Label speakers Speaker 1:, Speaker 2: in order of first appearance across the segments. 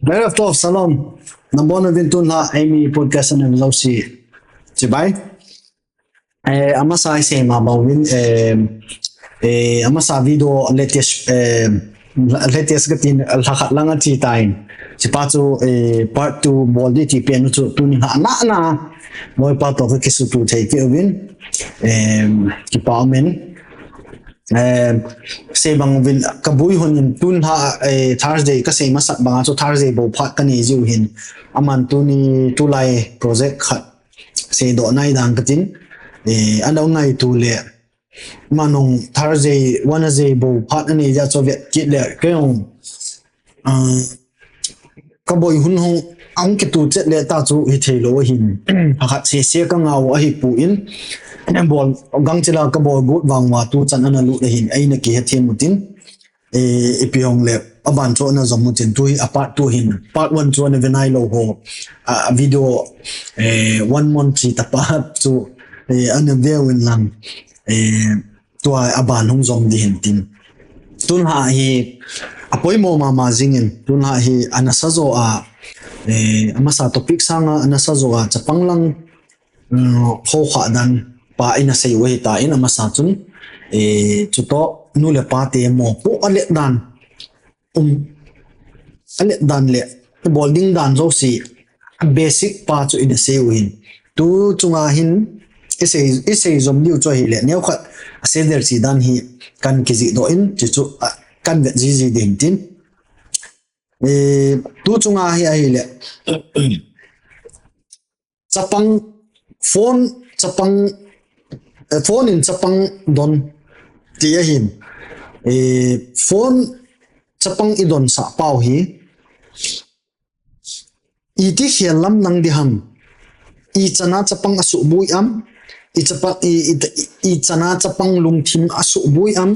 Speaker 1: Very of Salom. Nambona vintun la Eimi Podcast na vlogsi. Cibai? Amasa ise mabawin amasa video latest gatin lakhat lang at sitain. Si Pato part 2 boldi ti piano tu ni na mo pato ke kisu tu take win ki paumen se bang vil kabui hon tun ha Thursday ka se masak bang so Thursday bo phat kan ni jiu hin aman tu ni tu lai project khat se do nai dang katin anaw ngai tu le manong Thursday Wednesday bo phat ani ja so vet kit le keong kaboi hun hong ang ke tu chet le ta chu hiche lo hin khat se ka ngau a hi pu in bol gang chila ka bol gut wang wa tu chan ana lu hin aina ki hethiam mutin ipiong le aban cho na zom mutin tu apart tu hin part 1 cho na venai lo ho a video 1 month chi ta pa chu ana vewin lang tu aban hong zom di hin tin tun ha hi apoi mo mama zingin tun ha hi anasazo a amasa topic sanga anasazo a chapang lang khoh dan pa ina sei we ta ina masa chun chuto nu le pa te mo po ale dan le bolding dan zo si basic pa chu ina sei win tu chunga hin isei zom liu cho hi le neu khat se der si dan hi kan kizi do in chu kan ve ji ding tin tu chunga hi ai le chapang phone in chapang don tia hin phone chapang idon sa pau hi i ti hian lam nang di ham i chana chapang asu bui am i chana chapang lung thim asu bui am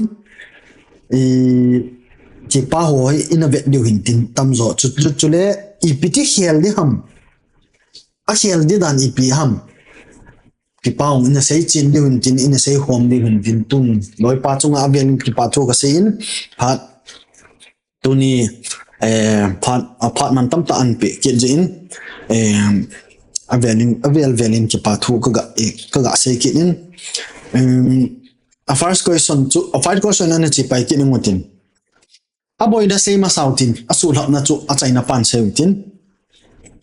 Speaker 1: ki pa hoi ina vet diu hin tin tam zo chu le i piti hial di ham a hial di dan i pi ham ki paung ina sei chin di hun tin ina sei khom di hun tin tun loi pa chunga avian ki pa chu ka sein phat tuni phat man tam ta an pe ki jin avial velin ki pa thu ka ga sei ki in a first question ana chi pai ki ni mutin aboy da sei ma sautin asul hap na chu a chaina pan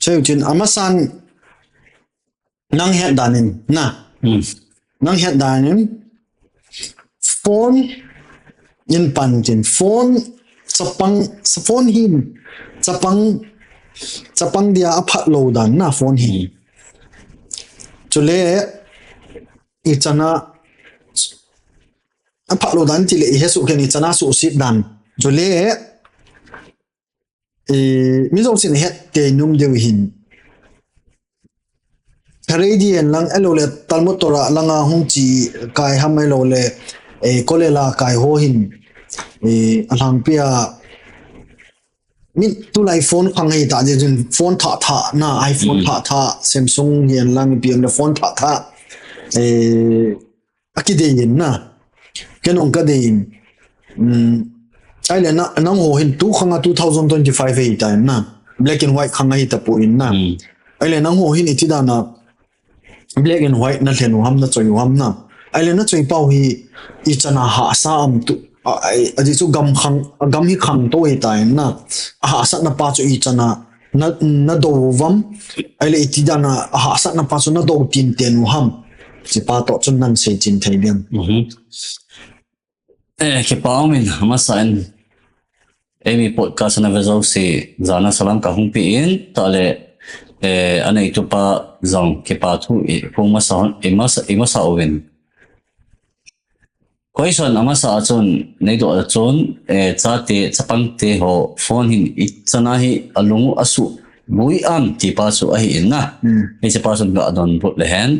Speaker 1: seutin amasan nang het danin na nang het danin phone in pantin phone hin chapang dia aphat lo dan na phone hin chule I chana aphat lo dan ti le he su khen I chana su sit dan chule mi zo sin het te num de hin Radian lang elole talmotora langa hungchi kai hamai lo le kolela kai ho hin alang pia mi tu lai phone khang hi ta je phone thah na iPhone thah Samsung hian lang piang le phone thah akide yin na kenong ka dein ai le na nang ho hin tu khanga 2025 hi ta na black and white khanga hi ta pu in na ai le nang ho hin itida na black and white na thlen ham na choi ham na ai le na choi pau hi I chana ha sa am tu ai chu gam hi khang to hi tai na ha sa na pa chu I chana na do vam ai le ti dana ha sa na pa chu na do tin ten ham si pa to chun nan se chin thei liam
Speaker 2: ke pau min masan Eimi Podcast na vezo si zana salam ka hung pi in ta le anei tu pa zong ke pa thu phung masa oven question amasa chon nei do chon cha te chapang te ho phone hin ichana hi alungu asu mui am ti pa su a hi na ni se pa sun ga don put le hen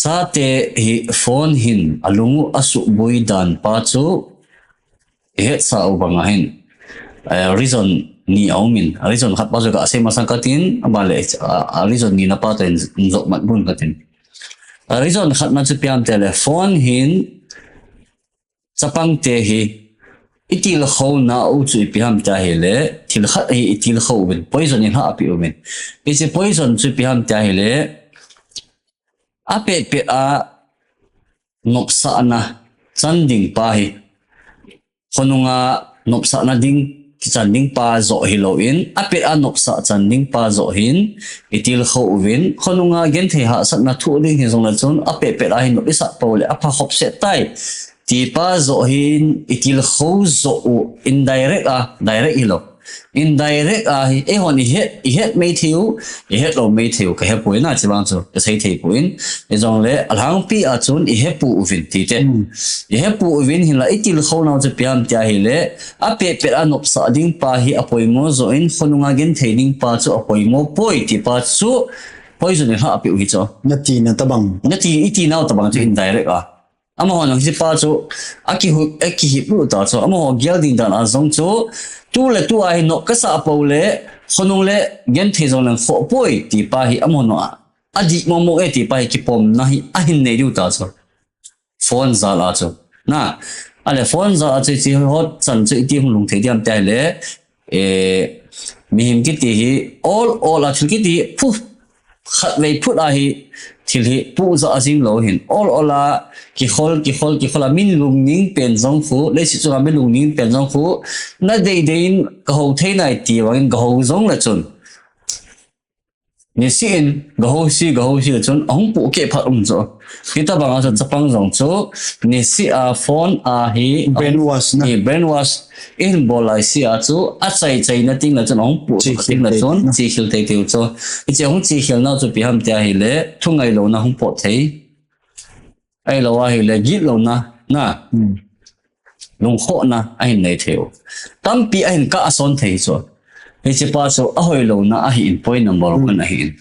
Speaker 2: cha te hi phone hin alungu asu bui dan pa chu he sa ubanga hin reason ni aumin reason khat pa ga ase masang katin abale reason ni na pa ten zok mat bun katin reason khat na chu piam telephone hin chapang te hi itil khoh na u chu piham ta hele thilpha hi itil khoh ben poison in ha api umen ise poison chu piham ta hele ape pe a nopsa na chanding pa hi khonunga nopsa na ding chanding pa zo hilo in ape a nopsa chanding pa zo hin itil khoh win khonunga gen the ha sat na thu ding hi zong la chon ape pe a hin nopisa pole apa khop se tai ti pa zo hin itil khoh zo indirect direct hilo indirect e hon i het me thiu i het lo me thiu ka he poina chiwang chu ka sei thei poin e jong le alhang pi a chun i he pu uvin ti te i he pu uvin hin la itil khoh na chu piam tia hi le a pe pe anop sa ding pa hi apoi mo zo in khonunga gen theining pa chu apoi mo poi ti pa chu poison ha api hi cho
Speaker 1: nati na tabang
Speaker 2: iti na tabang chu indirect amahon ang si pa chu aki hi pu ta chu amahon gelding dan a zong chu tu le tu ai no ka sa po le khonung le gen the zong lang fo poi ti pa hi amon no adi mo e ti pa hi ki pom na hi a hin nei du ta chu phone za la chu na ale phone za a chi hot chan chu ti hung lung the diam tai le mi him ki ti hi all a thil ki ti phu khat vei phut a hi thil hi pu za azing lo hin all a ki khol min lung ning pen zong fu le si chu min lung ning pen zong fu na dei dein ka ho thei nai ti wang ka ho zong la chun ni sin ka ho si la chun ong pu ke phat zo kita bang a chapang zong chu ni si a phone a hi
Speaker 1: brainwash na
Speaker 2: brainwash in bolai si a chu a chai na ting la chun ong pu ting la chun chi khil te te chu i che hong chi khil na chu pi ham tia hi le thungai lo na hong po thei ai lo hi le git lo na lung khoh na ai nei theu tam pi ai ka ason thei so he che pa so a hoi lo na a hi in point number 1 a hi in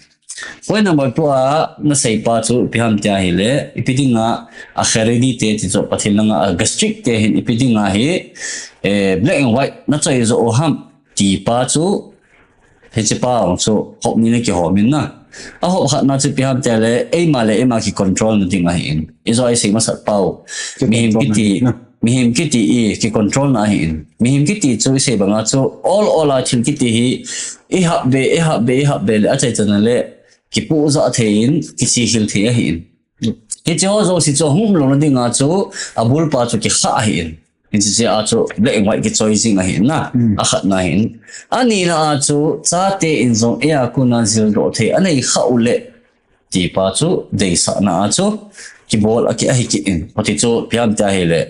Speaker 2: point number 2 a na sei pa chu pi ham tia hi le ipidinga a kharedi te ti cho pathilanga a gastric te hin ipidinga hi black and white na chai zo ham ti pa chu he che pa so hop ni ne ki ho min na a hop khat na chu pi ham tia le ema ki control na ding a hi in izo ai sei ma sat pau mi him kiti ki control na hin mi him kiti chu se banga chu all a thil kiti hi e hab be le a chai chana le ki pu za thein ki si hil the a hin ki cho zo si cho hum lo na dinga chu abul pa chu ki kha hin in si a chu black and white ki choosing a hin na a khat na hin ani na chu cha te in zong e a ku na zil ro the anei kha ule ti pa chu Dehset na chu kibol aki ahiki in pati chu piam ta hele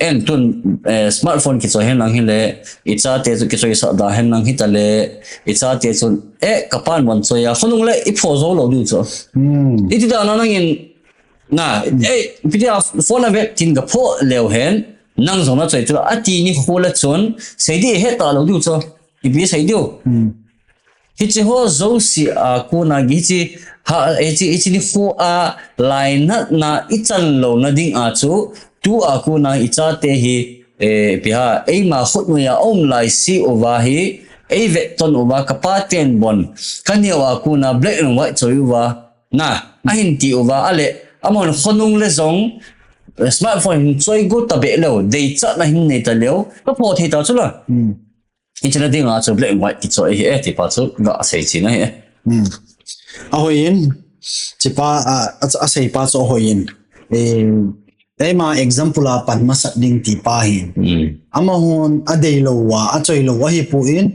Speaker 2: en tun smartphone ki cho hen lang hile icha te chu ki choi sa da hen lang hitale icha te chu kapan mon cho ya khonung le I pho zo lo du cho iti da na nangin na pidia phone ave tin ga pho leo hen nang zo na choi tu ati ni khola chon seidi he ta lo du cho ibi seidio hiche ho zo si a ko na gi chi ha ichi ni fu a line na ichan lo na ding a chu tu a ko na icha te hi piha eima khut nu ya om lai si over hi ve ton over kapaten bon kanyawa ko na black and white choi wa na ahin ti over ale amon khonung le zong smartphone choi go ta be lo dei cha na hin nei ta leo ka pho thei ta chu la internet ding a chu black and white ki choi hi ti pa chu ga sei chi na he
Speaker 1: ahoyin chipa a sei pa cho hoyin ma example a pan masat ding ti pa hin amahon adei lo wa a choi lo wa hi pu in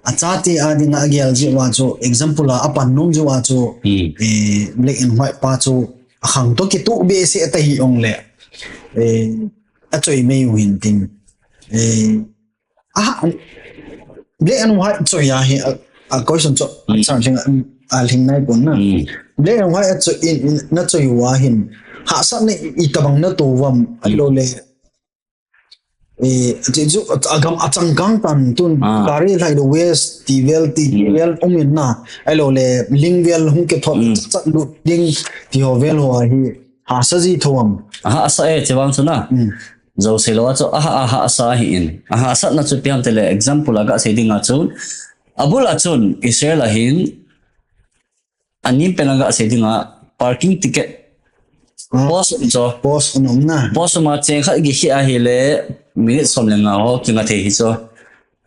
Speaker 1: a chati a ding a gel ji wa cho example a pan nom ji wa cho black and white pa cho a khang to ki tu be se ta hi ong le a choi me hin ting black and white choi ya hi a question cho chang chang al hing nai pon na black and white cho in na choi wa hin ha sa ne itabang na to wam alo le ju agam achang gang tan tun kari lai the west tivel omin na alo le lingvel hung ke thot chat luding ti hovel ho hi ha sa ji thom
Speaker 2: ha sa chewang chuna zo selo cho ha sa hi in ha sa na chu piam tele example aga se dinga chun abula chun israel hin anim penaga se dinga parking ticket post cho
Speaker 1: post nôm na
Speaker 2: post mà chén khát cái hi ahile minute som lenga ho kinga thei hi cho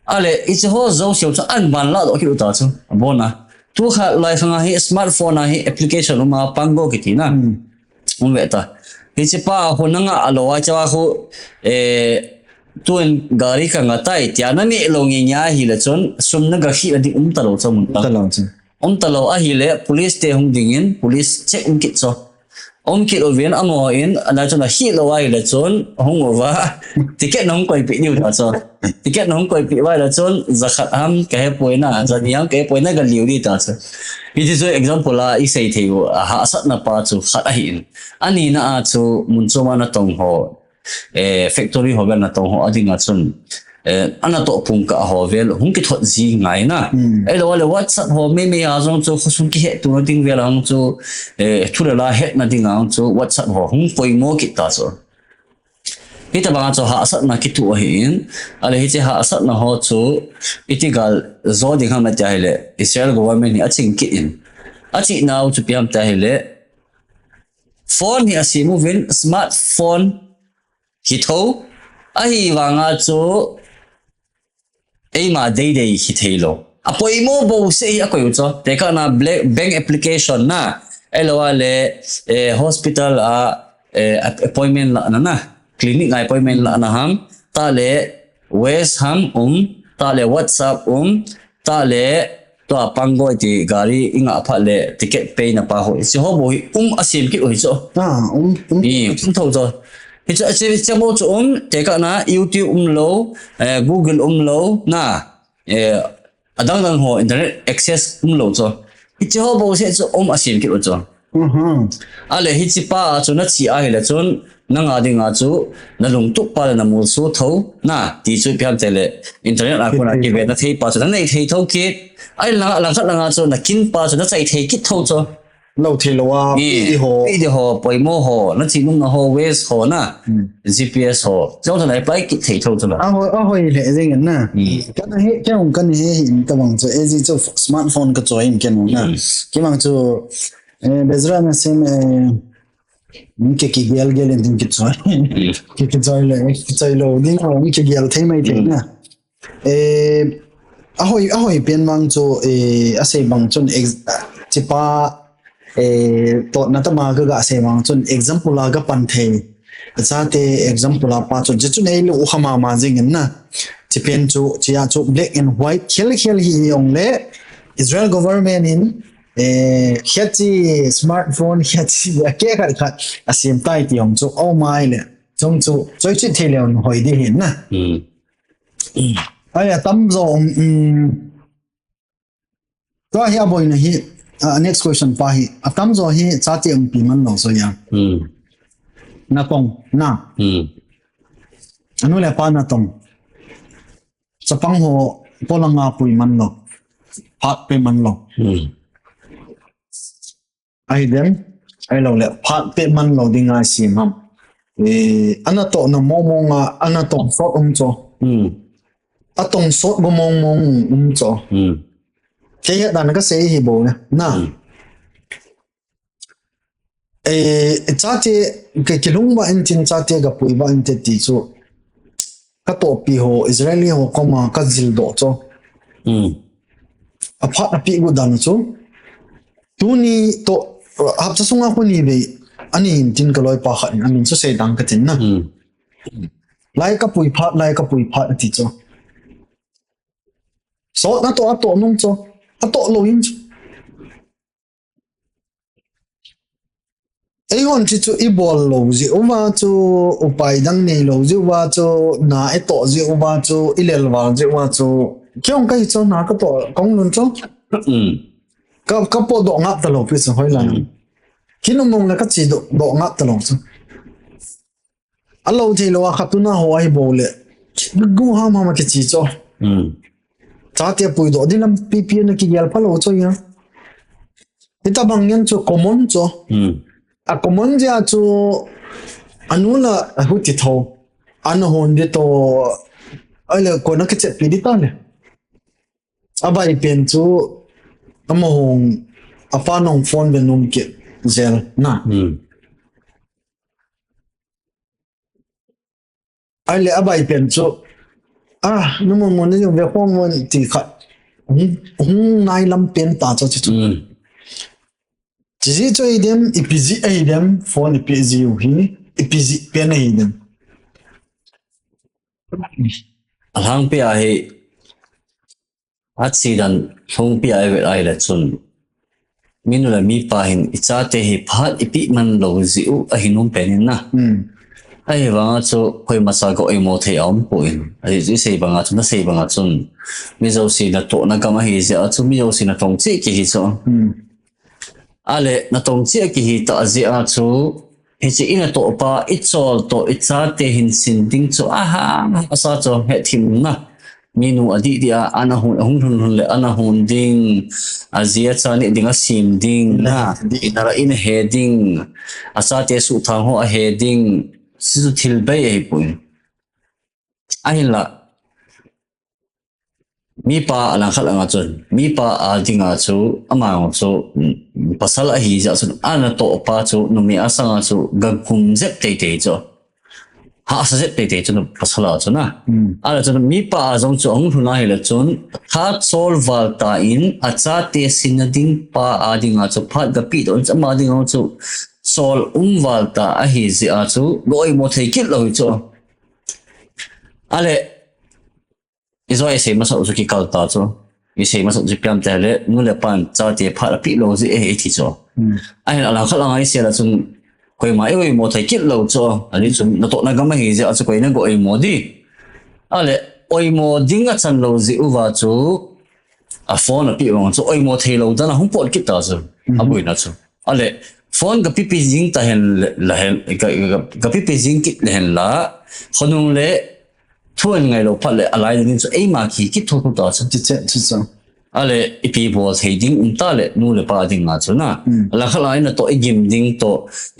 Speaker 2: ale it's ho zo siêu cho an ban la do ki uta cho bona tu kha lai khang hi smartphone hi application ma pango ki thi na ve ta hi che pa ho nanga alo a chawa ho tuan gari khang tai tia na ni lo nge nya hi le chon sum na ga hi adi talo cho mun ta talo a hi le police te hung dingin police check kit cho kit ovien amo in ana chon hi lo ai le chon hung over ticket nong koi pi niu ta cho ticket nong koi pi wai le chon zakhat am ke poina za niang ke poina ga liu di ta cho it is an example la I say thei ha sat na pa chu khat a hin ani na a chu mun cho ma na tong ho factory ho na tong ho adinga chun ana to phung ka ho vel hung ki thot ji ngai na lo le whatsapp ho me a zong chu khosung ki he tu ding vel ang chu thu la he na ding ang chu whatsapp ho hung poi mo ki ta so hita bang chu ha sat na ki tu hin ale hi che ha sat na ho chu itigal zo ding ham na ta hele Israel government ni aching ki in achi now chu piam ta hele phone hi asimu vin smartphone hithou ahi wanga chu Eima dei hithei lo apoi mo bo se akoi cho te ka na bank application na eloa le hospital appointment la na clinic appointment la na ham ta le west ham ta le whatsapp ta le to pango ti gari inga apha le ticket pay na pa ho si ho bo asim ki oi cho ni tho cho it's about te ka na YouTube lo Google lo na adang ho internet access lo cho it's ho bo se cho asim ki cho ale hi chi pa chu na chi a hele chon na nga dinga chu na lung tu pa na mu su tho na ti chu pyam tele internet a ko na ki ve na thei pa chu na nei thei tho ki ai la khat la nga chu na kin pa chu na chai thei ki tho cho
Speaker 1: lâu thì lâu à
Speaker 2: đi hồ bồi mô hồ nó chỉ đúng là hồ west hồ na GPS hồ trong thời này phải kỹ thể thâu cho bạn
Speaker 1: hồi lệ gì ngân na cái này cái ông cái này hiện cái bằng cho cái gì cho smartphone cái cho em cái nó na cái bằng cho bây giờ là xem cái kibol cái lên cái cho cái cho loading hoặc cái kibol thấy mấy thế na hồi bên bằng cho sẽ bằng cho chỉ pa to na tama ga se mang chun example la ga pan the cha te example la pa chu chu nei lu khama ma jing na chi pen chu chia chu black and white khel hi yong le Israel government in hiche smartphone hiche ke khat asim tai ti yong chu oh my le chong chu choi chi the leon hoi di hin na ai tam zo to hi aboy na hi next question pa hi atam zo hi cha ti pi man lo so ya na tong na anu le pa na tong chapang ho polanga pui man lo phat pe man lo ai dem ai lo le phat pe man lo dinga sim ham ana to na mo nga ana tong so cho atong so go mong cho cái hiện tại nó có sẽ hi bộ nè na cha ti cái lung ba in tin cha ti gặp bụi ba in ti chu cái tổ pi ho Israeli ho koma cái zil do cho apart api gu dan chu tu ni to hab cha sunga ko ni be ani tin ka loi pa khat amin chu se dang ka tin na lai ka pui phat ti chu so na to nong cho ato lo in ai hon chi chu ibol lo ji uma chu upai dang nei lo ji wa chu na e to ji uma chu ilel wa ji wa chu kyong kai chu na ka to kong lun chu ka po do ngap ta lo pi chu hoi lan kinong mong na ka chi do ngap ta lo chu alo thi lo kha tu na ho ai bo le gu ha ma ke chi chu cha te pui do dinam pipi na ki yal phalo cho ya ita bang yan cho common cho a common ja cho anula hu ti tho an hon de to ale ko na ke che pi di ta le abai pen chu among apa nong phone be num ke zel na ai le abai pen chu nu mon ni ve khom mon ti khat nai lam pen ta chu chu chỉ cho idem ipizi idem phone ipizi hi ipizi pen idem
Speaker 2: alhang pe ai at sidan thong pe ai ve ai la chun minula mi pa hin icha te hi phat ipi man lo ziu a hinum penin na ai wanga chu khoi masa ko emo thei om poin ai ji sei banga chu na sei banga chun mi zo si na to na kama hi ja chu mi zo si na tong chi ki hi chu ale na tong chi ki hi ta ji a chu hi chi ina to pa ichol to icha te hin sin ding chu aha asa chu he thim na minu adi dia ana hun le ana hun ding azia chani ding a sim ding na inara in heading asa te su thang ho a heading sisu thilpha ei pun ahila mipa alang khat anga chun mipa a dinga chu ama chu pasal a hi ja chu ana to pa chu numi asanga chu gagum zep te te chu ha sa zep te te chu pasala chu na ala chu mipa a jong chu ong huna hi la chun kha sol wal ta in acha te sinading pa a dinga chu phat ga pi don chama dinga chu sol wal ta a hi ji a chu loi mo thei kit lo chu ale izo ai sei masa usu ki kal ta chu i sei masa ji piam ta le nu le pan cha te pha pi lo ji e thi chu ai ala khala ngai se la chun koi mai oi mo thai kit lo chu ani chun na to na gama hi ji a chu koi na go ai mo di ale oi mo dinga chan lo ji u wa chu a phone a pi wang chu oi mo thei lo da na hum pot kit ta chu a bui na chu ale phone ga pi jing ta hen la hen ga pi jing kit le hen la khonung le thuan ngai lo phat le alai ni chu eima ki ki thu thu ta chu
Speaker 1: chu
Speaker 2: ale ipi bo thei ding ta le nu le pa ding nga chu na la khala ina to igim ding to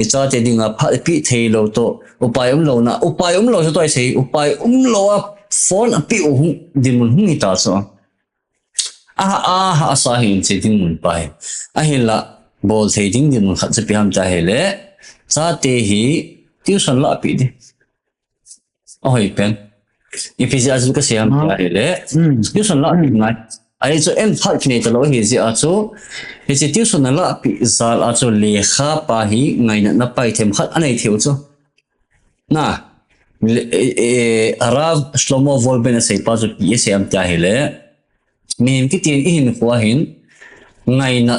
Speaker 2: icha te ding a phat pi thei lo to upai lo na upai lo chu toi sei upai lo a phone a pi din mun hung ta so a sa hin che ding mun pai a hila bol thei ding din mun khat che pi ham ta hele cha te hi tuition la pi di oi pen ipi ja zu ka siam ta hele tuition la pi ngai ai chu en phat kine ta lo hi ji a chu hi chi tuition la pi zal a chu le kha pa hi ngai na pai them khat anei theu chu na arav shlomo volben sei pa chu pi siam ta hele mem ki tin in khwa hin ngai na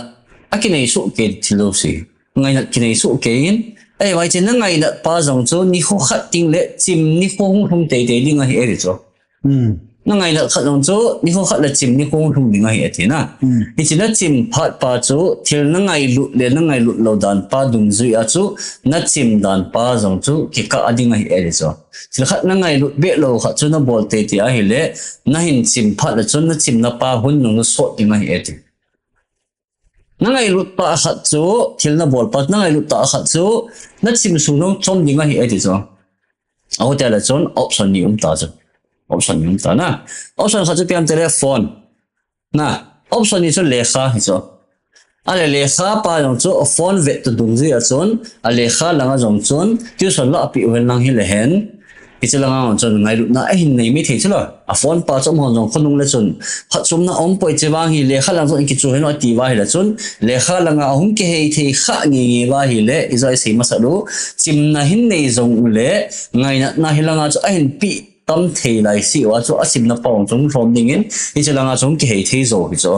Speaker 2: akinei su ke thilo si ngai na kinei su ke in ai wai chen na ngai na pa jong chu ni kho khat ting le chim ni kho hung te te ding a hi eri chu na ngai na khat jong chu ni kho khat la chim ni kho hung ding a hi ati na hi chin na chim phat pa chu thil na ngai lu le na ngai lu lo dan pa dung zui a chu na chim dan pa jong chu ki ka ading a hi eri chu thil khat na ngai lu be lo khat chu na bol te te a hi le na hin chim phat la chu na chim na pa hun nu no so ding a hi ati na ngai lut pa khat chu thil na bol pa na ngai lut ta khat chu na chim su nong chom ding a hi ati chu au ta la chon option ni ta chu option ni ta na option khat chu piam telephone na option ni chu lekha hi chu ale lekha pa jong chu phone ve tu dung ji a chon a lekha langa jong chon tuition la pi wel nang hi le hen ichilanga on chon ngai lut na a hin nei mi thei chula a phone pa chom hon jong khonung le chon phat chum na om poi chewang hi lekha lang chon ki chu hen wa ti wa hi la chon lekha langa hum ke hei thei kha ngi ngi wa hi le izai sei ma sa lu chim na hin nei jong le ngai na hi langa chu a hin pi tam thei lai si wa chu a sim na pawng chung from ding in ichilanga chung ki hei thei zo hi chu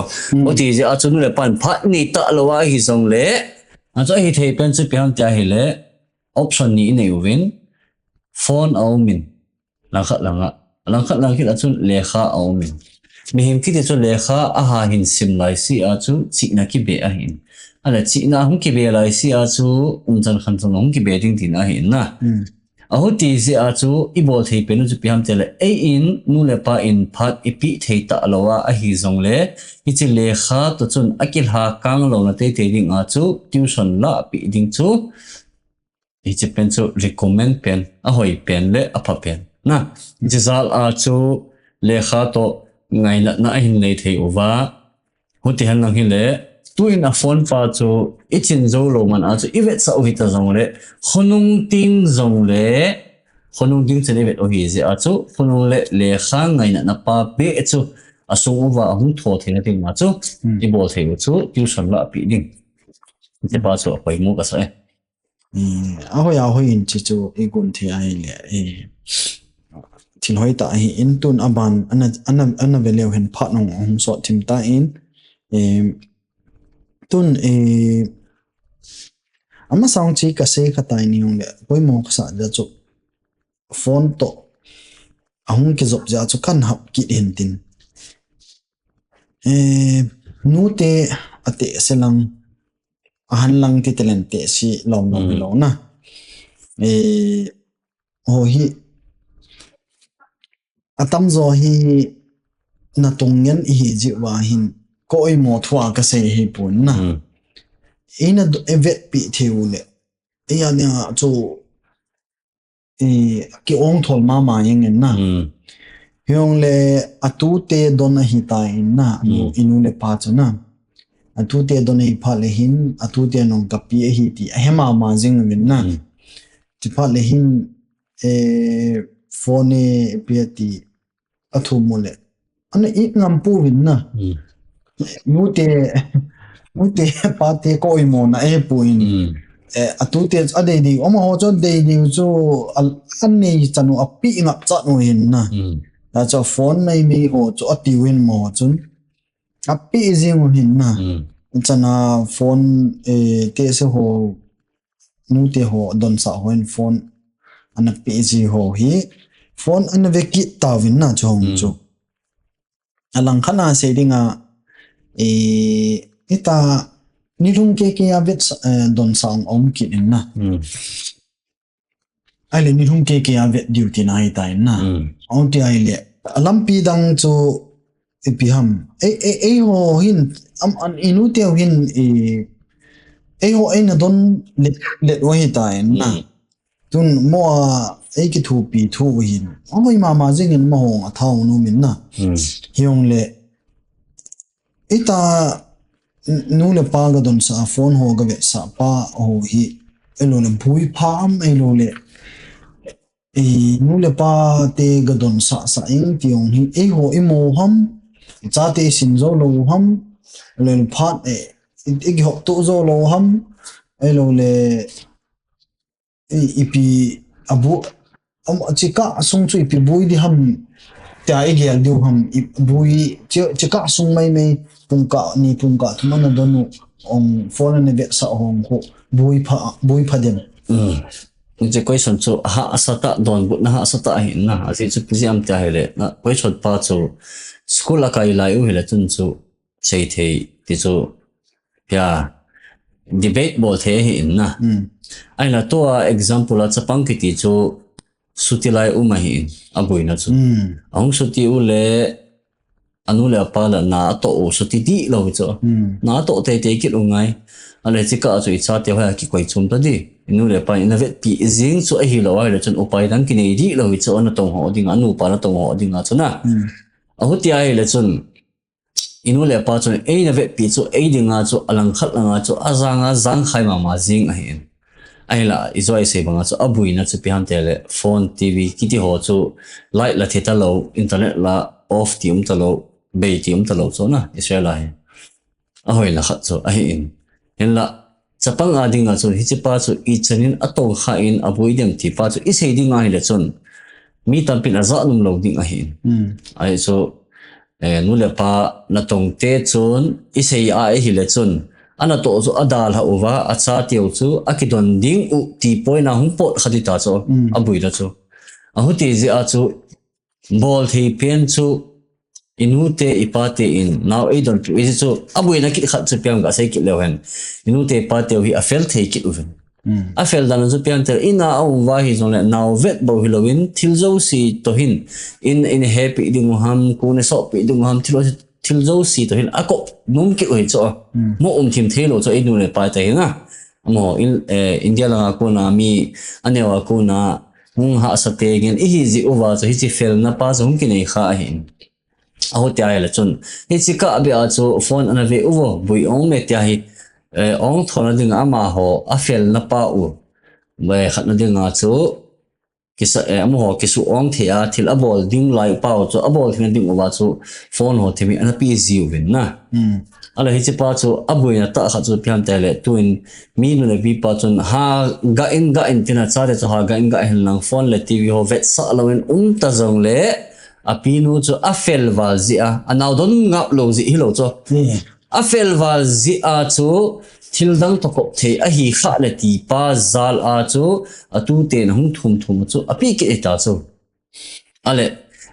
Speaker 2: o ti je a chun le pan phat ni ta lo wa hi jong le a chu hi thei pen chu pi ham ta hi le option ni nei win phone au min langkhat lang ki la chu lekha au min mi him ki te chu lekha a ha hin sim lai si a chu chi na ki be a hin ala chi na hum ki be lai si a chu chan khan chu hum ki be ding tin a hin na a ho ti si a chu i bol thei pen chu pi ham te le a in nu le pa in phat i pi thei ta lowa a hi zong le i chi lekha to chun akil ha kang lo na te te ding a chu tuition la pi ding chu hiche pen chu recommend pen a hoi pen le a pha pen na jizal a chu lekha to ngai na hin nei thei uwa huti han nang hi le tu in a phone pa chu ichin joulou man a chu ivet sa uhi ta zong le khonung ting zong le khonung ding chane vet o hi je a chu phung le khang ngai na pa be chu asung wa hung tho thina ding ma chu kibol thei chu tuition la pi ding te pa chu poi mu ka sa
Speaker 1: ahoi in chi chu igun thi ai le thin hoi ta hi in tun aban ana veleu hen pha nong hong so thim ta in tun ama sang chi ka se khatai ni hong le poi mo sa ja chu phone to ahung ke zop ja chu kan hap ki hin tin nu te ate selang ahan lang ti talente si law no na ho hi atam zo hi na tongyan hi ji wa hin ko oi mo thwa ka se hi pun na ina evet pi theule ya nya chu ki ong thol ma yang na yong le atu te don hi ta in na inu le pa chu na atu te don hi pha le hin atu te nong ka pi hi ti hema ma jing min na ti pha le hin phone pi ti athu mole ana ik ngam pu win na mute pa te ko i mo na pu in atu te ade di oma ho cho de di chu an nei chanu api ngap cha no hin na da cho phone nei mi ho cho ati win mo chun api jing hin na chana phone te se ho nu te ho don sa ho in phone ana pi ji ho hi phone an ve ki ta win na chong chu alang khana se dinga ita nilung ke avet don sang om ki in na ai le nilung ke avet duty na hi ta in na on ti ai le alampi dang chu ipiham ho hin am an inu te hin ho na don let wa hi ta in na tun mo ki thu pi thu hin amoi ma jing in mo hong a thau nu min na hiong le ita nu le pa ga don sa phone ho ga ve sa pa ho hi elo le bui pham elo le nu le pa te ga don sa ing tiong hi ho imo ham cha te sin zo lo ham le phat gi ho to zo lo ham elo le ipi abu chika sung chu ipi bui di ham ta igel du ham bui chika sung mai pungka thuma na donu ong phone ne ve sa hong ko bui pha dem
Speaker 2: je question chu ha asata don but na ha asata hin na asi chu exam ta hele na question pa chu school akai lai u hele chun chu chei thei ti chu ya debate bol the hin na ai la to example a chapang ki ti chu sutilai umahin abui na chu ong suti u le anu le pa la na to suti di lo chu na to te ki lungai ale chika chu cha te ha ki koi chum ta di inu le pa ina vet pi zing chu ahilou ai le chun upai dang ki nei di lo chu ana tong ho ding anu pa na tong ho ding a chu na a hu ti ai le chun inu le pa chu ei na vet pi chu ei dinga chu alang khat langa chu azanga zang khai ma zing a hin ai la izoi se banga chu abui na chu pian tele phone tv kiti ho chu light la theta lo internet la off tium ta lo be tium ta lo chu na israel ai a hoi la khat chu a hi in hen la chapang adinga chu hiche pa chu I chanin atong kha in abui dem ti pa chu I sei dinga hi le chun mi tampin aza num lo ding a hin ai so nu le pa na tong te chun I sei a hi le chun ana to chu adal ha uwa acha tiu chu akidon ding u ti poina hung pot khadita chu abui la chu a hu ti ji a chu bol thei pen chu inute ipate in now I don't is chu abui na ki khat chu piang ga sai ki lewen inute ipate hi a fel thei ki uven a fel dan chu piang ter ina au wa hi zon le now vet bo hilowin thilzo si to hin in happy ding ham ku ne so pi ding ham thilzo si to hin ako num ki oi cho mo thim thelo cho inu le pa ta na mo india la ko na mi anewa ko na hung ha sa te gen I hi ji uwa cho hi chi fel na pa zo ki nei kha hin a ho tia la chun hi chi ka abi a chu phone ana ve uwo bui ong me tia hi ong thona ding ama ho a fel na pa u be khat na ding a chu kisa umhon kisu ong thea thil abol ding lai pau chu abol thing ding wa chu phone ho themi ana pi ziu win na ala hiche pa chu abuina ta kha chu pian tele tuin mi nu le bi pa chun ha ga in tina cha de chu ha ga in lang phone le tv ho vet sa loin ta jongle apinu chu a fel wal zia anaw don nga lo zi hi lo chu a fel wal zia chu thildang to ko the a hi kha le ti pa zal a chu atu ten hung thum chu api ke ta chu ale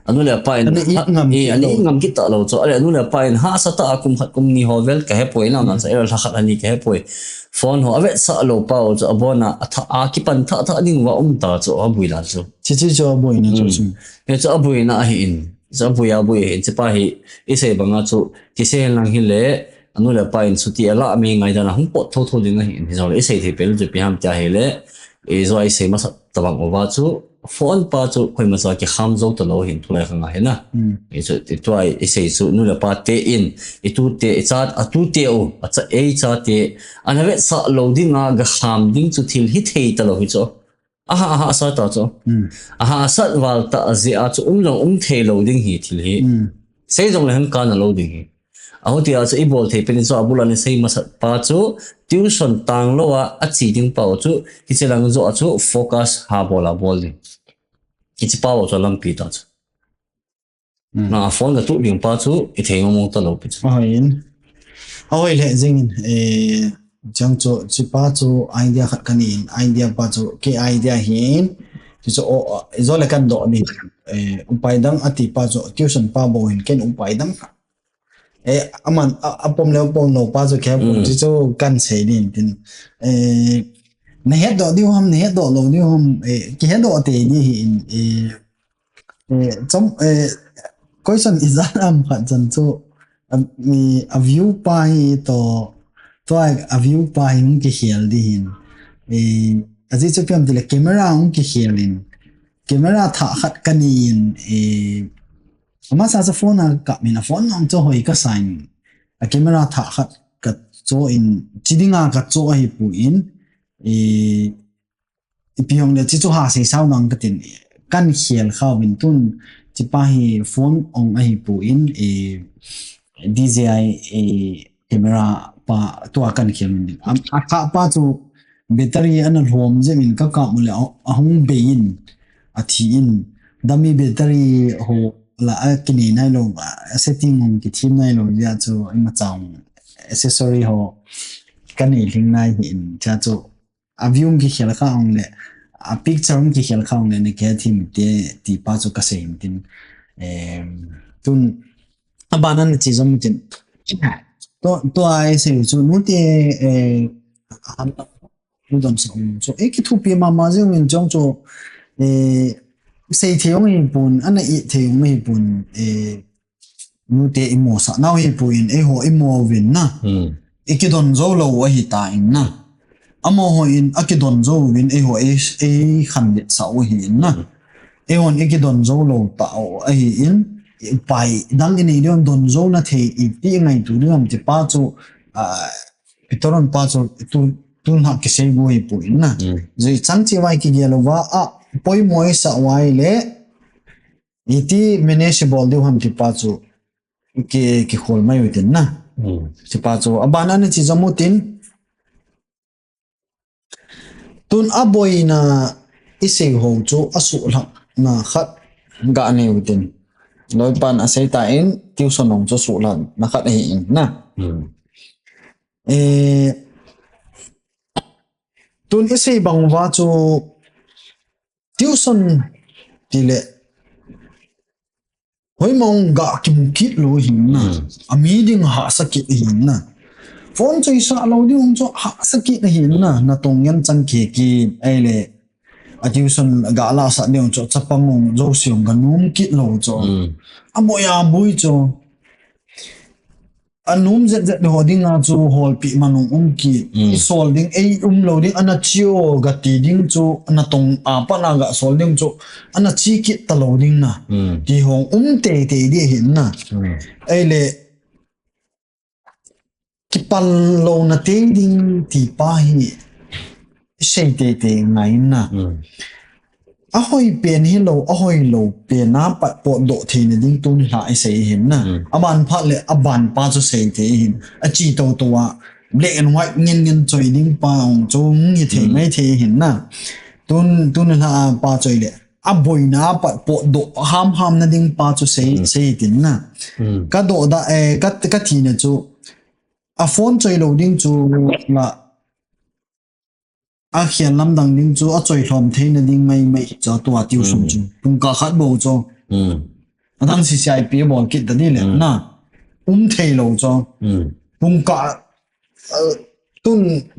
Speaker 2: anu le pa in ani ngam ki ta lo chu ale anu le pa in ha sa ta akum khat kum ni hovel ka he poi na na sa er la khat ani ka he poi phone ho ave sa lo pa chu abona atha a ki pan tha ding wa ta chu abui la chu
Speaker 1: chi cho boi na chu
Speaker 2: ye chu abui na hi in cha buya bui in chi pa hi ise banga chu ti se lang hi le anu le pa in suti ala mi ngai da na hung pot tho ding hi in zo le ise the pel chu pi ham cha he le e zo ai se ma sa tabang owa chu phone pa chu khoi ma sa ki kham zo to lo hin thulai khanga he na e chu ti twai ise chu nu le pa te in e tu te e chat a tu te o a cha e cha te anave sa lo ding a ga kham ding chu thil hi thei ta lo hi chu aha sa ta chu aha sat wal ta azia chu thei lo ding hi thil hi sei jong le han ka na lo ding hi aho ti a chu I bol thei pelin chu abula ni sei ma sa pa chu tuition tang lo a chi ding pa chu ki chelang zo a chu focus ha bola bol ni ki chi pa chu lam pi ta chu na phone ga tu ding pa chu I thei ngom ta lo pi chu
Speaker 1: in awai le jing jang cho chi pa chu idea khat kan in idea pa chu ke idea hin chi so zo le kan do ni umpai dang ati pa chu tuition pa bo in ken umpai dang aman apom le pom no pa chu ke pom chi chu kan sei din tin na het do di hom na het do lo di hom ki het do te ni in chom question is that khan chan chu mi a view pa hi to a view pa hi ki khel di hin azi chu piam dile camera ki khelin camera tha khat kanin ama sa phone ka mina phone ang cho hoi ka sign a camera tha khat ka cho in chidinga ka cho hi pu in piong le chi chu ha sei sau nang ka tin kan khel khaw bin tun chi pa hi phone ong a hi pu in DJI camera pa to kan khel min a kha pa chu battery an rom je min ka mu le a hung bein a thi in dami battery ho la akini nai lo setting on ki thim nai lo ya chu ima chang accessory ho kan I ling nai hin cha chu a view ki khel kha ong le a picture ki khel kha ong le ne ke thim te ti pa chu ka sein tin tun abanan chi zom tin to ai se chu nu te nu dam so ki thu pi ma ma je min jong chu sei theong hi pun ana I theong hi pun nu te imo sa naw hi pun ho imo win na ikidon zo lo wa hi ta in na amo ho in akidon zo win ho khan dit sa wa hi na hon ikidon zo lo ta a hi in pai dang ni don zo na the I ti ngai tu ram ti pa chu pitoron pa chu tu na ki sei bo hi pun na zui chang chi wai ki gelo wa poi moi sa wai le iti manageable de ham ti pa chu ki khol mai utin na ti pa chu abana ni chi zamutin tun aboi na ise ho chu asu lak na khat ga ne utin loi pan asai ta in tuition nong chu su lan na khat hi in na tun ise bang wa chu tuition tile hoi mong ga kim kit lo hin na ami ding ha sakit hin na phone choi sa lo ding cho ha sakit hin na tong yan chang ke ki ai le a tuition ga la sa ding cho chapang zo siong ga num kit lo cho amoya bui cho anum zet hoding a chu hol pi manung ki solding loading ana chio ga ti ding chu ana tong a pa na ga solding chu ana chi ki ta loading na ti hong te di hin na ai le ki pan lo na te ding ti pa hi sei te ngai na ahoi pen hi lo ahoi lo pen na pat po do the ne ding tun la ai sei hin na aban phat le aban pa chu sei the hin a chi to to wa black and white ngin choi ding pa ong chung ni the mai the hin na tun la pa choi le a boi na pat po do ham na ding pa chu sei tin na ka do da ka thi ne chu a phone choi lo ding chu la a khian lam dang ding chu a choi hlom thein na ding mai cho tua tiu sum chu pung ka khat bo cho adang si sai pi bol kit da ni le na thei lo cho pung ka tun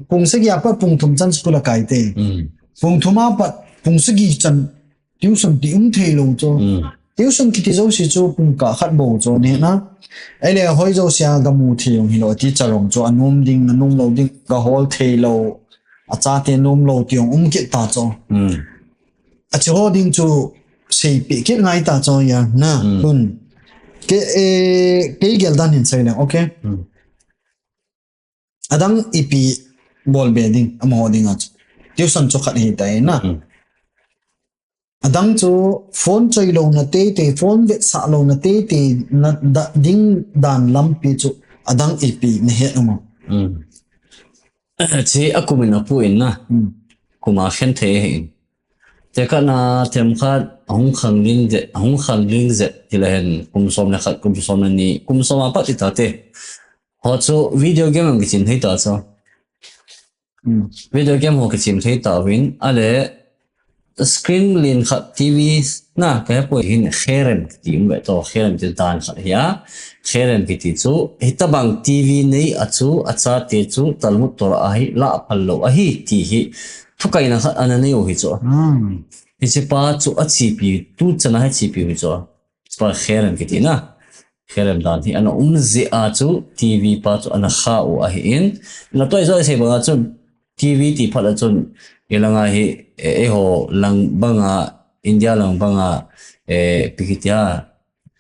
Speaker 1: pung se ya pa pung thum chan skula kai te pung thuma pa pung se gi chan tiu sum ti thei lo cho tiu sum ki ti zo si chu pung ka khat bo cho ne na ai le hoi zo sia ga mu thi yong hi lo ti charong cho anum ding na nung lo ding ka hol thei lo a cha te nom lo tiong ki ta cho a chi ho ding chu sei pi ki ngai ta cho ya na kun ke gel dan hin sai le okay adang ipi bol bedding am ho ding a tiu san cho khat hi ta na adang chu phone choi lo na te phone ve sa lo na te na ding dan lam pi chu adang ipi ne he no
Speaker 2: chỉ akumin apu in na kuma khen the in te ka na them khat khang ling ze tilen kum som na khat kum som na ni kum som apa ti ta te ho chu video game ang chin thei ta cho video game ho ke chin thei ta win ale screen lin khat tv na ka po hin kherem ti me to kherem ti dan khat ya kherem ki ti chu hitabang tv nei achu acha te chu talmu tor ahi la phallo ahi ti hi thukai na khat anani o hi chu hi che pa chu achi pi tu chana ha chi pi hi chu pa kherem ki ti na kherem dan hi ana ze a chu tv pa chu ana kha o ahi in na toi zo se ba chu tv ti phala chun ilanga hi ho lang banga india lang banga pikitia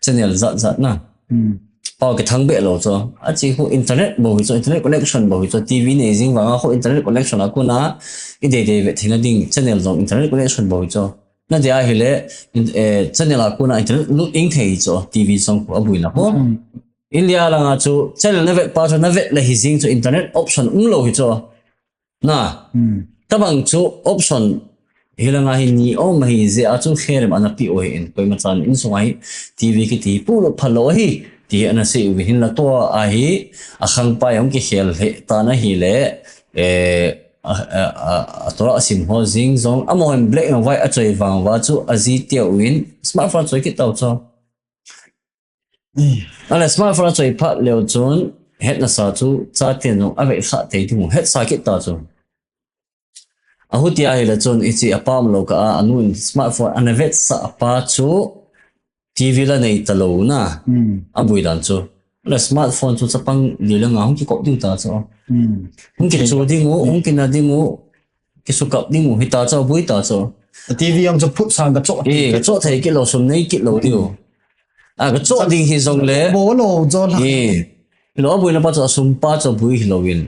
Speaker 2: channel zat na pao ke thang be lo cho a chi hu internet bo hi cho internet connection bo hi cho tv ne jing wanga ho internet connection akuna i de ve thina ding channel zong internet connection bo hi cho na dia hi le channel akuna internet luding thei cho tv song ko abui na ho india langa chu channel na ve pa cho na ve le hi jing cho internet option lo hi cho na tabang chu option hilanga hi ni o mai ze a chu kherem ana pi o in koi ma chan in songai tv ki ti pu lo phalo hi ti ana se wi hin la to a hi a khang pa yong ki khel he ta na hi le a tora sim ho jing zong amon black and white a choi wang wa chu azi tia win smartphone choi ki tau cho ala smartphone choi phat leo chon het na sa chu cha ten no ave kha te ti mu het sa ki ta chu ahuti ahila chon ichi apam lo ka anun smartphone anavet sa apa chu tv la nei talou na abui dan chu la smartphone chu chapang lilanga hong ki ko ding ta chu hong ki chu ding hong ki na ding ki su kap ding hi ta chu bui ta chu
Speaker 1: tv ang chu phut sang ka cho
Speaker 2: ka cho thei ki lo sum nei ki lo dio a ka cho ding hi jongle
Speaker 1: bo lo cho la
Speaker 2: lo bui na pa chu sum pa chu bui hi lo win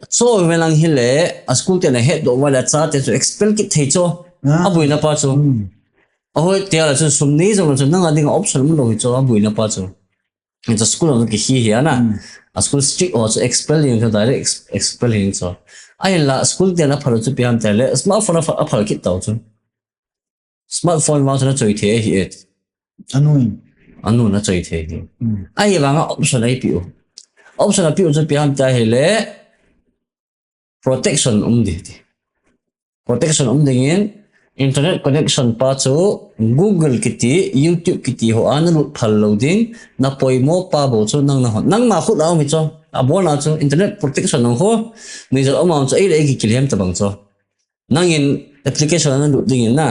Speaker 2: so when lang hile a school te na head do wala cha te so expel ki thei cho abui na pa cho ahoi te ala chu sum nei zo chu nang ading option mo lo hi cho abui na pa cho in the school no ki hi na a school strict also expelling to direct expelling so ai la school te na phalo chu piam te le smartphone a phalo ki tau chu smartphone ma na choi the hi et anu na choi the hi ai wanga option ai pi option api ujo piam ta hele protection dingin internet connection pa chu google kiti youtube kiti ho anu phal loading na poimo pa bo chu nang ma khut law mi cho abona chu internet protection no ho ni zo amount chu ai ki kilhem ta bang cho nangin application na luding na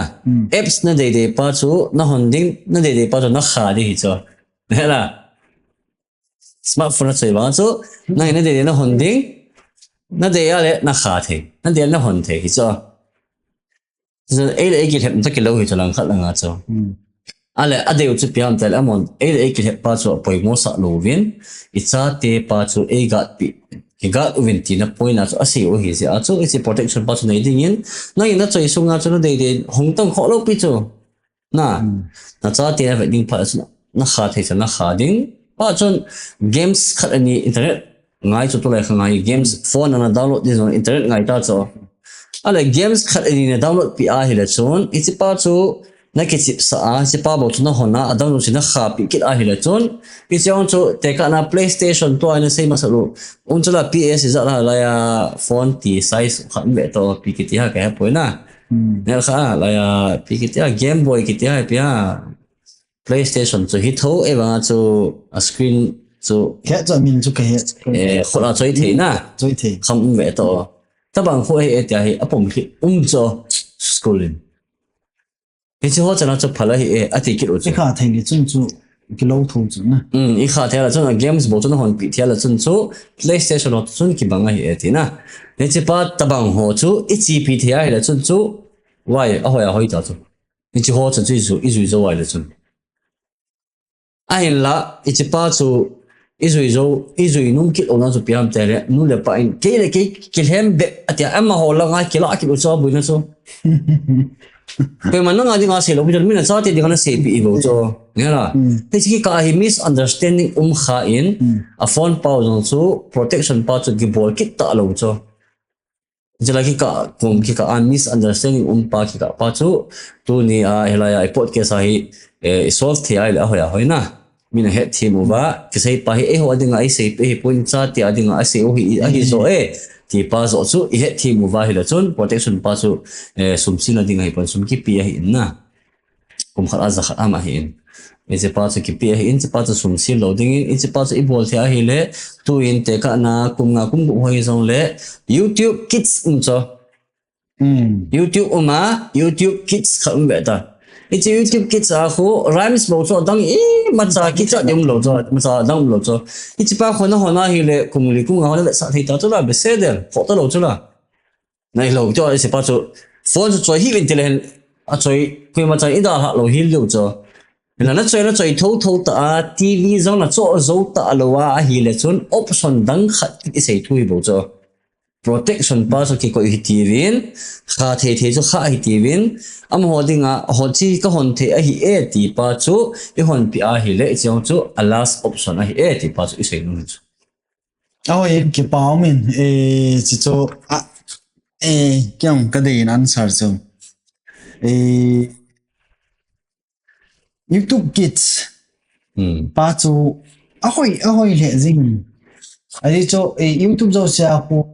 Speaker 2: apps na de pa chu na honding na de pa chu na kha di hi cho hela smartphone choi ba chu nang ne de na honding na de ya le na kha the na de na hon the hi cho so ai ki hem ta ki lo hi cho lang khat langa cho ale ade chu piam tel amon ai ki he pa chu poi mo sa lo win i cha te pa chu e gat pi higa utin na point na ase o hi se achu is protection pa chu nei ding in na ina choi sunga chu de hong tang kho lo pi chu na cha te na ding pha chu na kha thei cha na kha ding pa chun games khat ani internet ngai chu to lai ngai games phone na download this on internet ngai ta chu ala games khat ani na download pi a hi la chun is pa chu na ke chip sa a si pa bo chu na hona adang lu sina kha pi kit a hi la chun pi chong chu te ka na playstation to ana sei ma sa lu un chu la ps za la ya phone ti size khan be to pi kit ha ka po na ne kha la ya pi kit ha game boy kit ha pi ha playstation chu hi tho e wa chu a screen chu
Speaker 1: khẽ cho mình chú khẽ
Speaker 2: kho la choi thei na
Speaker 1: chơi thế
Speaker 2: kham be to ta bang kho e ti hi apom khi cho schooling cái chỗ họ cho nó chụp phải là hệ à thì kiểu
Speaker 1: cái khả thành cái chân chú cái lâu thùng chú nè
Speaker 2: ý khá theo là cho nó games bộ cho nó hoàn bị theo là chân chú PlayStation nó chân cái bằng hệ thì na nên chỉ bắt tập bằng họ chú ít chỉ bị theo là chân chú vậy à hồi à hồi đó chú nên chỉ họ chân chú ít rồi vậy là chân ai là ít chỉ bắt chú ít rồi nung kít ông nó chú bị ham theo là nung là phải cái hem bị à thì em mà họ là ngay cái lạ cái bộ cho bùi nó chú Pero man nga di nga sila bidan mina sa di nga na safe ibo so ngala kasi ka hi misunderstanding khain a phone pa so protection pa so kibol kit talou so jala ki ka kum ki ka misunderstanding pa ki ka pa so tu ni a helaya I podcast hi solve thei la hoya hoina mina het thi mu ba ki sai pa hi e ho adinga ai safe e point sa ti adinga a se o hi so thì pa zo chu i he thi mu wa hi la chun protection pa chu sum sin la ding hai pan sum ki pi hi in na kum khat za khat ama hi in e che pa chu ki pi hi in che pa chu sum sin loading in che pa chu i bol thia hi le tu in te ka na kum nga kum bu hoi zong le YouTube Kids cho YouTube YouTube Kids kham be ta it's YouTube Kids khu rhymes bo cho dang ma cha ki cha dum lo cho ma cha dang lo cho it's pa khona hona hi le kum li kum nga le sa thei ta cho la be se de pho ta lo cho la nai lo cho se pa cho phone cho hi vin tele a choi ku ma cha ida ha lo hi lo cho na choi tho ta TV zong na cho zo ta lo wa hi le chun option dang khat ki sei thui bo cho protection pa so ki ko hi tivin kha thei cho kha hi tivin am hodinga hochi ka hon the a hi e ti pa chu I hon pi a hi le chong chu a last option a hi e ti pa chu I sei nu chu
Speaker 1: ôi cái bảo mình chỉ cho cái đây là answer cho YouTube Kids ba chu ahoy lệ gì ấy cho YouTube cho xe aku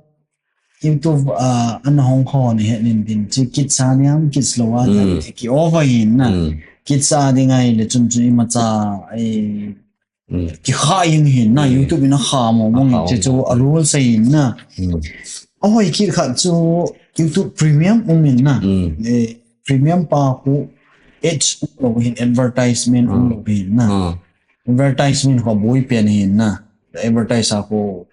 Speaker 1: YouTube anh Hong Kong này nên bin chỉ kids anh em kids lo anh thì over in na kids anh ngay là chung chung mà cha cái khai hình na YouTube nó khai mà mong chỉ cho rule say na ôi khi khát cho YouTube Premium mình na Premium pa ku H lo hin advertisement lo hin na advertisement ko boy pen hin na advertise ako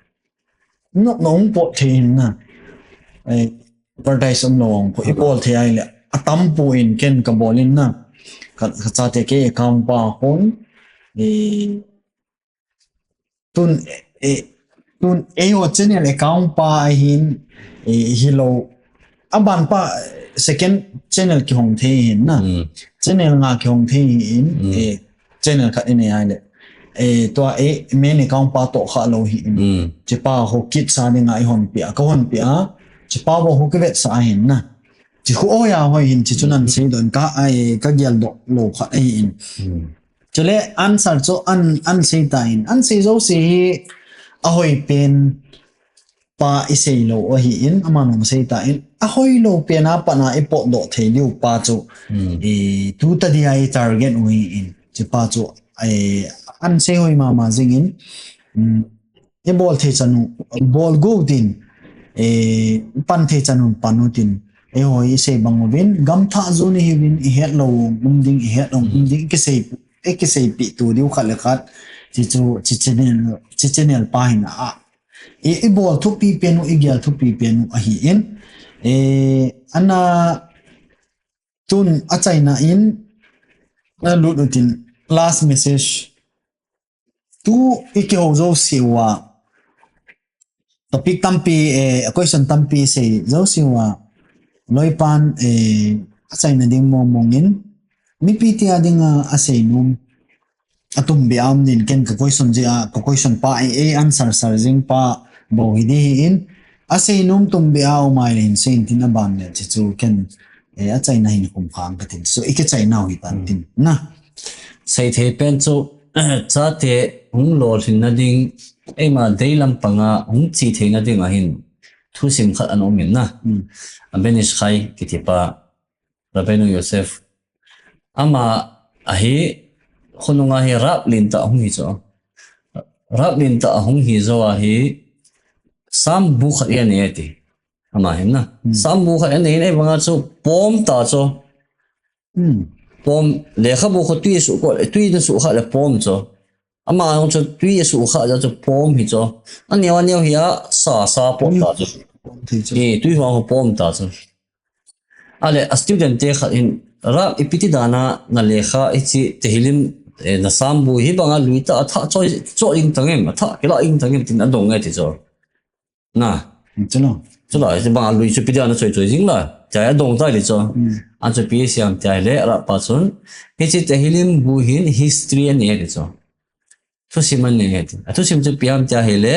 Speaker 1: nó không bộ thêm na advertise long ko ipol the ai le atam point ken ka bolin na ka cha te ke account pa kon tun o channel account pa hin hello aban pa second channel ki hong the hin na channel nga ki hong the hin channel ka ine ai le to main account pa to kha lo hi che pa ho kit sa ni ngai hon pia ka hon pia che pa bo ho ke vet sa hin na chi ho ya ho hin chi chunan sei don ka ai ka gyal do lo kha ai in chole answer cho an sei ta in an sei zo se a hoi pen pa isei lo o hi in amanong sei ta in a hoi lo pen a pa na ipo do thei liu pa chu tu ta di ai target wi in che pa chu an sei hoi ma jing in e bol the chanu bol go din pan the chanu panutin e hoi sei bangwin gam tha zo ni hibin I het lo umding I het lo umding ke sei pi tu diu khat le khat chi channel pa hin a e bol thu pi penu I gyal thu pi penu a hi in ana tun a chaina in na lutin last message tu ike ho zo siwa topic tampi question tampi se zo siwa loipan asai na ding momongin mipi ti ading asay num atum biam nin ken ka question pa answer sarjing pa bo hidihin asay num tum biaw mailin sin tinaban ne chu ken achai na hin khang katin so ikechai naw hitan tin na
Speaker 2: sai thei pen chu cha te hung lol hin na ding ema deilam panga hung chi thei na ding a hin thu sim khat an omin na abenish khai kitipa rabenu yosef ama ahi khonunga hi rap lin ta hung hi cho rap lin ta hung hi zo a hi sam bu khat ya ne ti ama hin na sam bu khat ne ne banga chu pom ta cho pom le kha bu khat tu su ko tu de su kha le pom cho ama ang chu tu su kha ja chu pom hi cho aniao hi ya sa pom ta cho tu ho pom ta cho ale a student te kha in rap ipiti dana na lekha ichi tehilim na sambu hi banga luita tha choi ing tangem tha kila ing tangem tin adong ngai ti cho na chalo ai banga lui chu pidi ana choi jing la ja dong tai li cho an chu pi siam tai le ra pa chun ichi tehilim bu hin history ani ti cho thu siman ne ti thu sim chu piam cha hele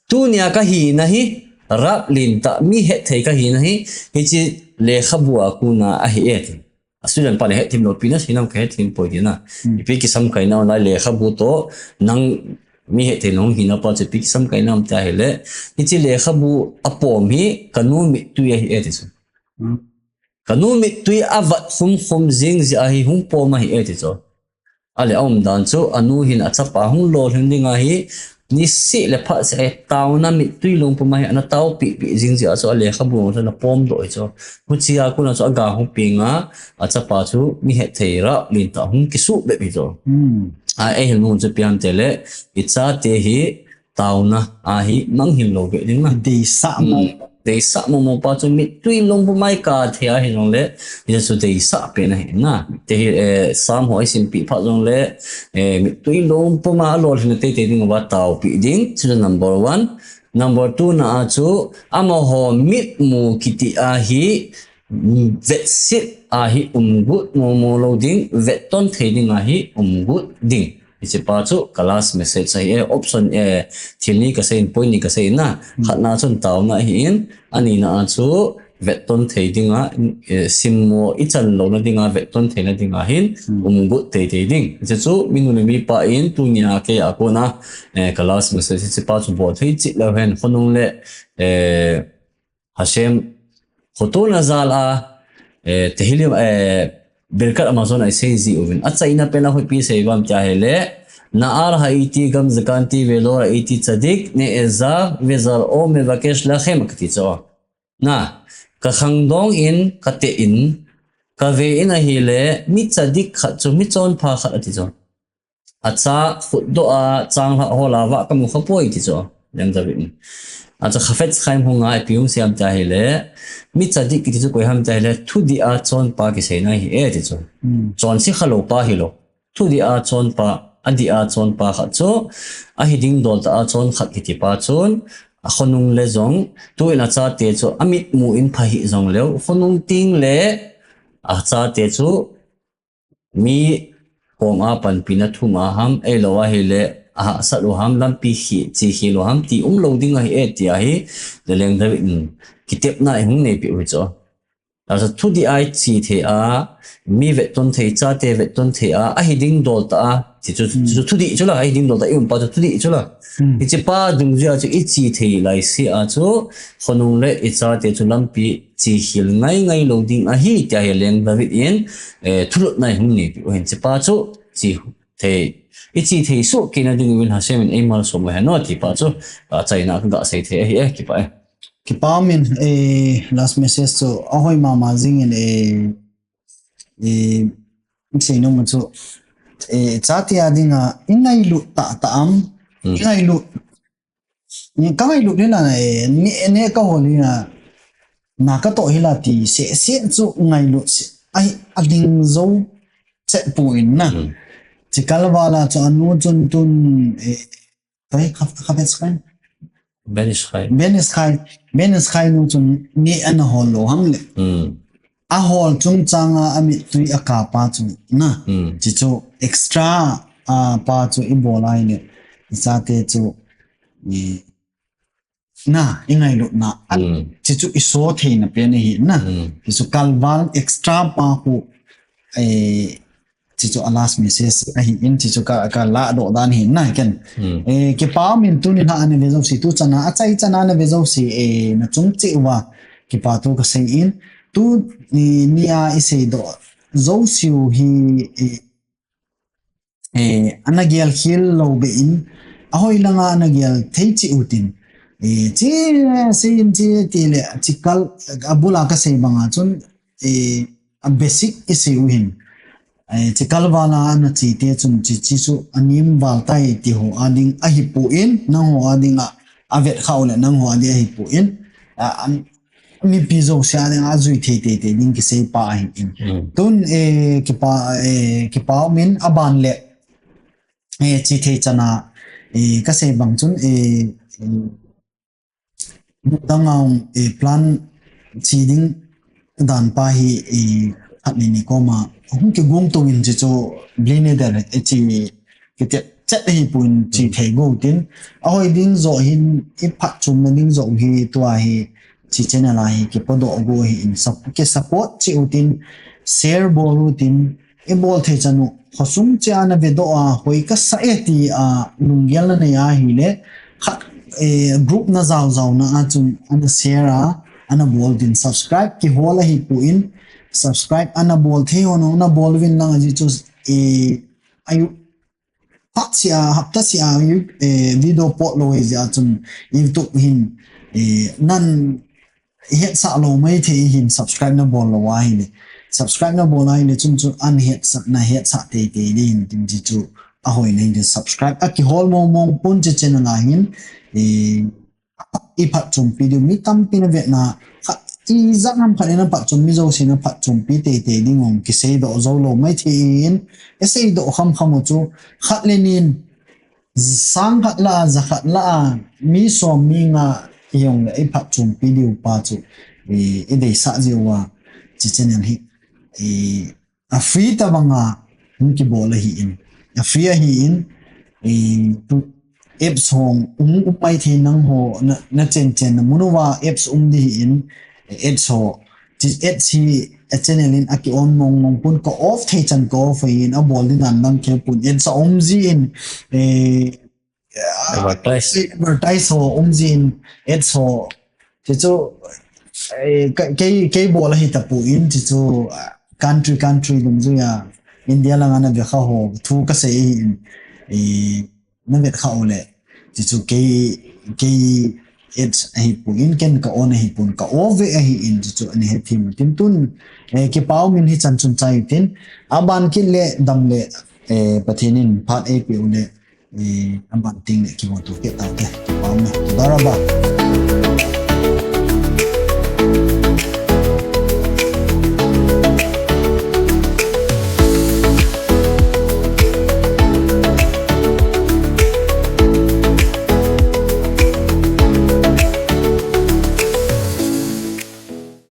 Speaker 2: tu nia ka hi na hi rap lin ta mi he thei ka hi na hi ichi lekha bua kuna a hi et student pa le tim lo pinas hinam ka tim poidina ipi ki sam kai na na lekha bu to nang mi he te long hina pa che pi ki sam kai nam ta hele ichi lekha bu apom hi kanu mi tu ye hi et so kanu mi tu avat khom jing ji a hi hung po ma hi et so ale om dan chu anu hin acha pa hung lo hindinga hi ni si le pha se taw na mi tui long pa mai ana taw pi jing ji aso le khabu na pom do cho huchia ku na cho ga hu pinga acha pa chu mi he theira lin ta hung ki su be bi do a hil nun chu pian tele icha te hi taw na a hi mang hil lo be ding na Dehset mo pa chu mi tui long pa mai ka thea hi long le ya chu Dehset pe na hi na te sam hoi sim pi pha long le mi tui long pa ma lol hin te ding ba taw pi ding chu number 1 number 2 na chu amo ho mit mu kiti a hi Dehset a hi gut mo loading veton thei ding a hi gut ding ichi pa chu class message sai option thilni ka sein point ni ka sein na khatna chun taw na hi in ani na chu veton thei dinga simmo ichan lo na dinga veton thei na dinga hin gut thei ding ichi chu minuni mi pa in tu nia ke akona class message ichi pa chu bo thei chi lo hen khonung le hashem khotuna zala tehilim berkat amazon ai sei zi ovin acha ina pela hoi pi sei bam cha hele na ar haiti gam zakanti velor haiti tsadik ne eza vezar o me vakesh lachem kti cho na ka khang dong in kate in ka ve in a hele mi tsadik khat chu mi chon pha khat ati cho acha khut do a chang ha hola wa kam khapoi ti cho yang zabin acha khafet khaim hunga piung siam cha hele mi chadik ki chu koi ham cha hele thu di a chon pa ki seina hi e ti chu chon si khalo pa hi lo thu di a chon pa adi a chon pa kha chu a hi ding dol ta a chon khat ki ti pa chon a khonung le zong tu ina cha te chu amit mu in pha hi zong leo khonung ting le a cha te chu mi kong a pan pina thuma ham e lo a hi le a sa lo ham lam pi hi chi hi lo ham ti loading a hi e ti a hi le leng da kitep na hung ne pi u cho asa thu di ai chi the a mi veton thei cha te veton thei a hi ding dol ta chi chu thu di chula hi ding dol ta pa thu di chula chi pa dung ja chi chi thei lai si a chu khonung le i cha te chu lam pi chi hil ngai loading a hi ta he leng da vit in thulot nai hung ne pi hen chi pa chu chi thei ichi thei so kina ding win ha semen emal so mo no ti pa chu a chaina ka ga sei the hi ki pa
Speaker 1: kipamin last message so ahoi mama jing in sei no mo chu chati adinga inai lu ta am inai lu ni kai lu ni na ne ka ho ni na ka to hila ti se chu ngai lu ai ading zo che puin na chikalwala cha anu chun tun thei khafet skan Benis khai nu chung ni an hol lo ham le a hol chung changa ami tui aka pa chu na chi chu extra pa chu I bolai ne sa te chu ni na ingai lo na chi chu iso the na pe ne hi na chi chu kalwal extra pa ku chi chu alas message a hi in chi chu ka la do dan hi na ken ke pa min tu ni na an ve zo si tu chana a chai chana na ve zo si na chung chi wa ke pa tu ka sei in tu ni nia I sei do zo siu hi anagial hil lo be in ahoi langa anagial thei chi utin chi sein chi ti le chikal abula ka sei banga chun a basic issue hin chikal wala na chi te chun chi su anim wal tai ti ho ading a hi pu in na ho ading a avet khaule nang ho adi a hi pu in mipi zo sia ding a zui the ding ki sei pa hin in tun ki pa min aban le chi the chana ka sei bang chun dangau plan chi ding dan pa hi atni ni koma hung ke gong to in cho bline der chi ke chat hi pun chi thei go tin ahoi ding zo hin I phat chum ding zo hi tua hi chi channel hi ke podo go hi in ke support chi utin share bol utin e bol the chanu khosum cha na ve do a hoi ka sa e ti a lungyal na ya hi le khat group na zaw na a chun an share a ana bol din subscribe ki hola hi pu in subscribe ana bol the ono na bol win lang ji chu ayu patsia hapta sia video pot lo is ya chun YouTube hin nan het sa lo mai the hin subscribe na bol lo wa hin subscribe na bol ai le chun an het sa na het sa te din tim ji chu a hoi nei de subscribe a ki hol mong pun che channel a hin I phat chum video mi tam pin ve na I zangam khane na phat chum mi zo sina phat chum pi te ding ong ki sei do zo lo mai thin e sei do kham chu khat lenin sang khat la za khat la mi som mi nga yong le I phat chum video pa chu e dei sa jiwa chi channel hi a free ta banga kibol hi in a free hi in tu apps hong upai the nang ho na chen na munuwa apps di in apps ho ti apps hi a channel in aki on mong pun ko off the chan ko fa in a bol din nan ke pun in sa ji in advertise ho ji in apps ho ti chu ke bol hi ta pu in ti chu country dum ju ya India lang ana be kha ho thu ka se in na vet kha ole ti chu ke it's a pungin ken ka on hi pun ka ove a hi in chu an he thim tin tun ke pau min hi chan chun chai tin aban kin le dam le pathinin phat a pi une aban ting le ki mo tu ke ta ke pau na daraba